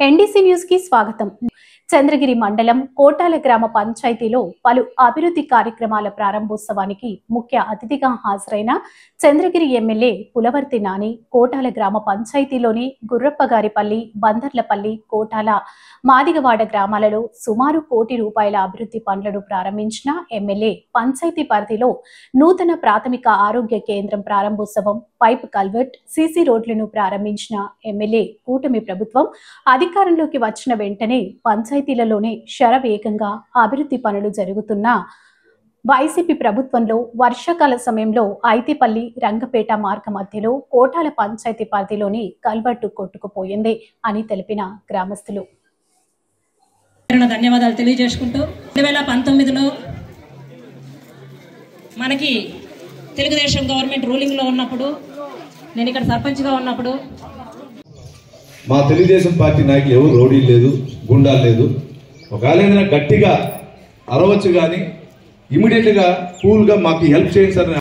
NDC news కి స్వాగతం. చంద్రగిరి మండలం కోటాల గ్రామ పంచాయతీలో పలు అభివృద్ధి కార్యక్రమాల ప్రారంభోత్సవానికి ముఖ్య అతిథిగా హాజరైన చంద్రగిరి ఎమ్మెల్యే పులవర్తి నాని కోటాల గ్రామ పంచాయతీలోని గుర్రప్పగారిపల్లి, బందర్లపల్లి, కోటాల, మాదిగవాడ గ్రామాలలో సుమారు ₹1 కోటి అభివృద్ధి పనులను ప్రారంభించిన ఎమ్మెల్యే పంచాయతీ పరిధిలో నూతన ప్రాథమిక ఆరోగ్య కేంద్రం ప్రారంభోత్సవం, పైప్ కల్వర్ట్, సీసీ రోడ్లను ప్రారంభించిన ఎమ్మెల్యే కూటమి ప్రభుత్వం అధికారంలోకి వచ్చిన వెంటనే పంచాయతీలలోనే శరవేగంగా అభివృద్ధి పనులు జరుగుతున్న వైసీపీ ప్రభుత్వంలో వర్షాకాల సమయంలో ఐతిపల్లి, రంగపేట మార్గ మధ్యలో కోటాల పంచాయతీ పరిధిలోని కల్వర్టు కొట్టుకుపోయింది అని తెలిపిన గ్రామస్తులు ధన్యవాదాలు తెలియజేసుకుంటూ 2019లో మనకి తెలుగుదేశం గవర్నమెంట్ రూలింగ్ లో ఉన్నప్పుడు నేను ఇక్కడ సర్పంచ్గా ఉన్నప్పుడు మా తెలుగుదేశం పార్టీ నాయకులు ఎవరు రౌడీ లేదు, గుండాలు లేదు. ఒకవేళ ఏదైనా గట్టిగా అరవచ్చు కానీ ఇమీడియట్గా కూల్గా మాకు హెల్ప్ చేయండి సార్.